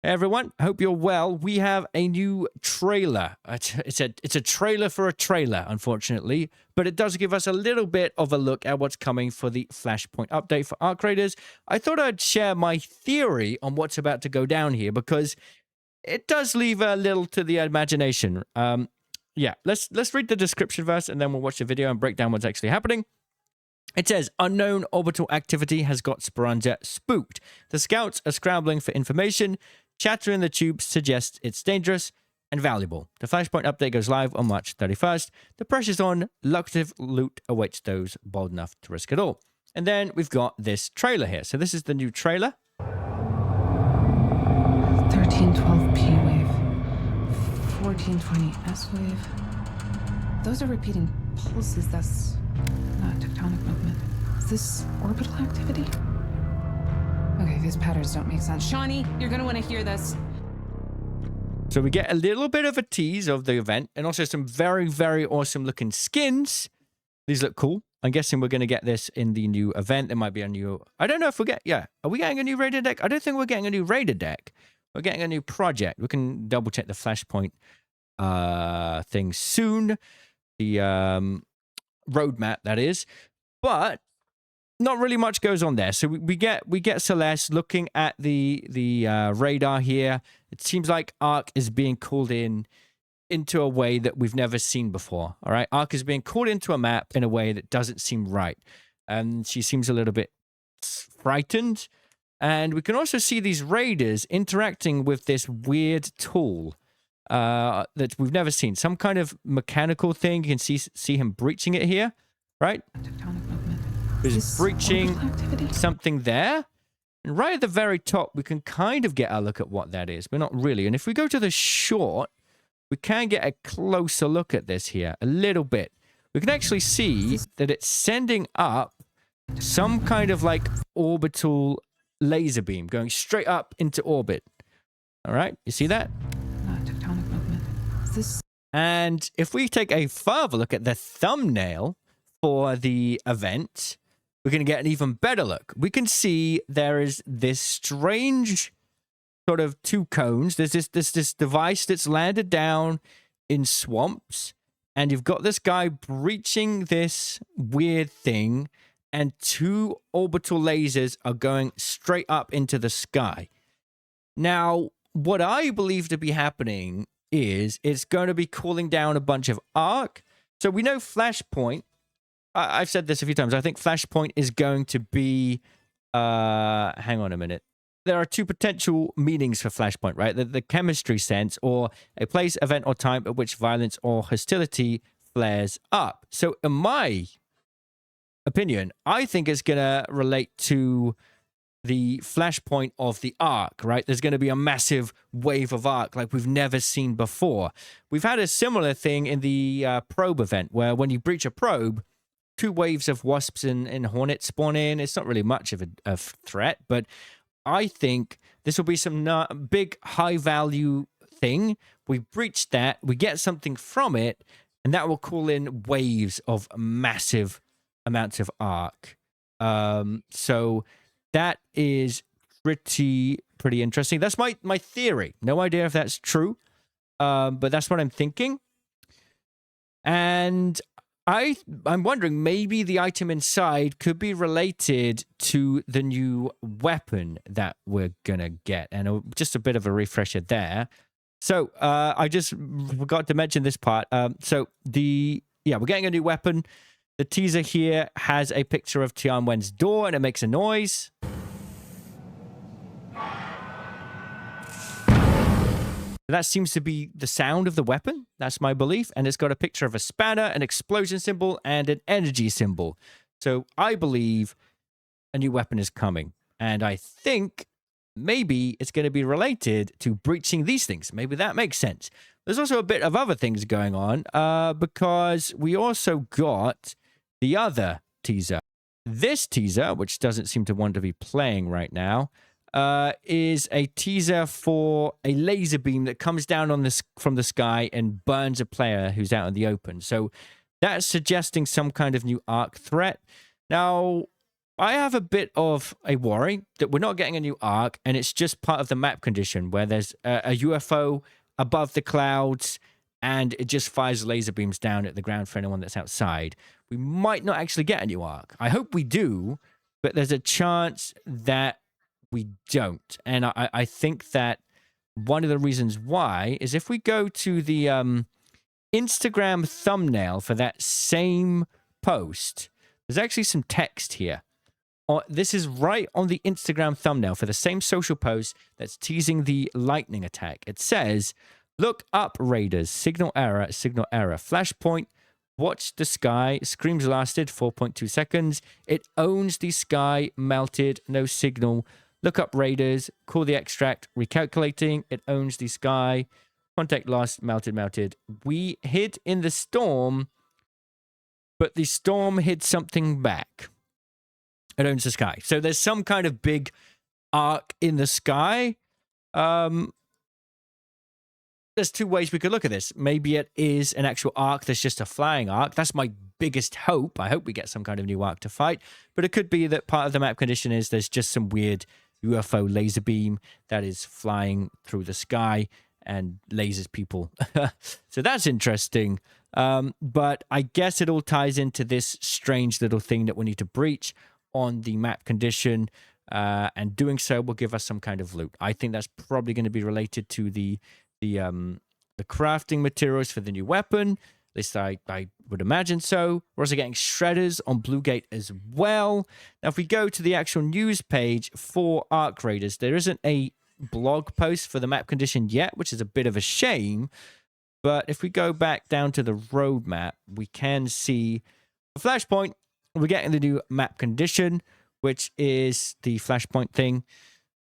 Hey everyone, hope you're well. We have a new trailer. It's a trailer for a trailer, unfortunately, but it does give us a little bit of a look at what's coming for the Flashpoint update for Arc Raiders. I thought I'd share my theory on what's about to go down here because it does leave a little to the imagination. Yeah, let's read the description first, and then we'll watch the video and break down what's actually happening. It says, unknown orbital activity has got Speranza spooked. The scouts are scrambling for information. Chatter in the tube suggests it's dangerous and valuable. The Flashpoint update goes live on March 31st. The pressure's on. Lucrative loot awaits those bold enough to risk it all. And then we've got this trailer here. So this is the new trailer. 1312 P wave. 1420 S wave. Those are repeating pulses. That's not tectonic movement. Is this orbital activity? Okay, these patterns don't make sense. Shawnee, you're gonna want to hear this. So we get a little bit of a tease of the event and also some very, very awesome looking skins. These look cool. I'm guessing we're going to get this in the new event. There might be a new... I don't know if yeah. Are we getting a new Raider deck? I don't think we're getting a new Raider deck. We're getting a new project. We can double check the Flashpoint thing soon. The roadmap, that is. But not really much goes on there. So we get Celeste looking at the radar here. It seems like Arc is being called into a way that we've never seen before. All right, Arc is being called into a map in a way that doesn't seem right, and she seems a little bit frightened. And we can also see these raiders interacting with this weird tool that we've never seen. Some kind of mechanical thing. You can see him breaching it here, right? Is breaching something there. And right at the very top, we can kind of get a look at what that is, but not really. And if we go to the short, we can get a closer look at this here, a little bit. We can actually see that it's sending up some kind of like orbital laser beam going straight up into orbit. All right, you see that? Tectonic movement. And if we take a further look at the thumbnail for the event, we're going to get an even better look. We can see there is this strange sort of two cones. There's this device that's landed down in swamps, and you've got this guy breaching this weird thing, and two orbital lasers are going straight up into the sky. Now, what I believe to be happening is it's going to be cooling down a bunch of Arc. So we know Flashpoint. I've said this a few times. I think Flashpoint is going to be... hang on a minute. There are two potential meanings for Flashpoint, right? The chemistry sense, or a place, event, or time at which violence or hostility flares up. So in my opinion, I think it's going to relate to the Flashpoint of the Arc, right? There's going to be a massive wave of Arc like we've never seen before. We've had a similar thing in the probe event, where when you breach a probe, two waves of wasps and hornets spawn in. It's not really much of a threat, but I think this will be some big high-value thing. We breach that, we get something from it, and that will call in waves of massive amounts of Arc. So that is pretty interesting. That's my theory. No idea if that's true, but that's what I'm thinking. And I'm wondering, maybe the item inside could be related to the new weapon that we're gonna get. And just a bit of a refresher there. So I just forgot to mention this part. So we're getting a new weapon. The teaser here has a picture of Tianwen's door, and it makes a noise. That seems to be the sound of the weapon. That's my belief. And it's got a picture of a spanner, an explosion symbol, and an energy symbol. So I believe a new weapon is coming. And I think maybe it's going to be related to breaching these things. Maybe that makes sense. There's also a bit of other things going on because we also got the other teaser. This teaser, which doesn't seem to want to be playing right now, is a teaser for a laser beam that comes down on this from the sky and burns a player who's out in the open. So that's suggesting some kind of new Arc threat. Now, I have a bit of a worry that we're not getting a new arc, and it's just part of the map condition where there's a UFO above the clouds and it just fires laser beams down at the ground for anyone that's outside. We might not actually get a new arc. I hope we do, but there's a chance that we don't. And I think that one of the reasons why is if we go to the Instagram thumbnail for that same post, there's actually some text here. This is right on the Instagram thumbnail for the same social post that's teasing the lightning attack. It says, "Look up, Raiders. Signal error, signal error. Flashpoint, watch the sky. Screams lasted 4.2 seconds. It owns the sky, melted, no signal. Look up, Raiders. Call the extract. Recalculating. It owns the sky. Contact lost, melted, melted. We hid in the storm, but the storm hid something back. It owns the sky." So there's some kind of big arc in the sky. There's two ways we could look at this. Maybe it is an actual arc that's just a flying arc. That's my biggest hope. I hope we get some kind of new arc to fight. But it could be that part of the map condition is there's just some weird UFO laser beam that is flying through the sky and lasers people. So that's interesting. But I guess it all ties into this strange little thing that we need to breach on the map condition, and doing so will give us some kind of loot. I think that's probably going to be related to the crafting materials for the new weapon. At least I would imagine so. We're also getting shredders on Blue Gate as well. Now, if we go to the actual news page for Arc Raiders, there isn't a blog post for the map condition yet, which is a bit of a shame. But if we go back down to the roadmap, we can see Flashpoint. We're getting the new map condition, which is the Flashpoint thing.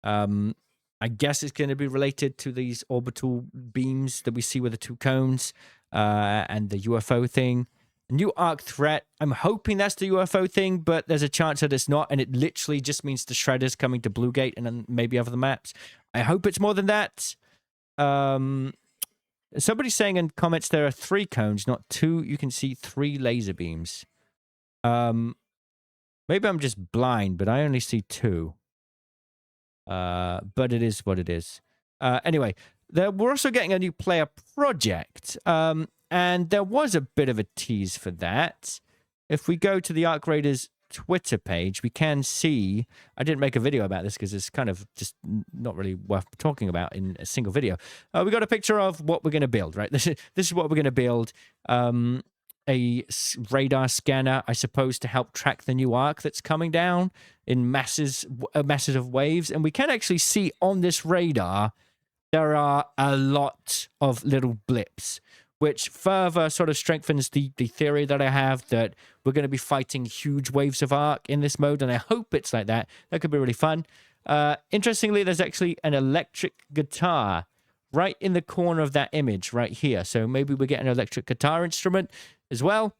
I guess it's going to be related to these orbital beams that we see with the two cones, and the UFO thing. New arc threat. I'm hoping that's the UFO thing, but there's a chance that it's not, and it literally just means the shredders coming to Blue Gate and then maybe other maps. I hope it's more than that. Somebody's saying in comments there are 3 cones, not 2. You can see 3 laser beams. Maybe I'm just blind, but I only see 2. But it is what it is. Anyway, we're also getting a new player project. And there was a bit of a tease for that. If we go to the Arc Raiders Twitter page, we can see, I didn't make a video about this because it's kind of just not really worth talking about in a single video. We got a picture of what we're going to build, right? This is what we're going to build. A radar scanner, I suppose, to help track the new arc that's coming down in masses of waves. And we can actually see on this radar, there are a lot of little blips, which further sort of strengthens the theory that I have that we're going to be fighting huge waves of arc in this mode. And I hope it's like that. That could be really fun. Interestingly, there's actually an electric guitar right in the corner of that image right here. So maybe we get an electric guitar instrument as well.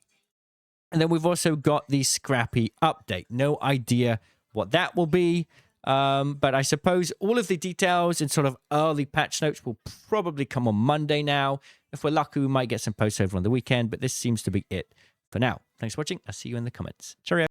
And then we've also got the Scrappy update. No idea what that will be. But I suppose all of the details and sort of early patch notes will probably come on Monday now. If we're lucky, we might get some posts over on the weekend, but this seems to be it for now. Thanks for watching. I'll see you in the comments. Cheerio.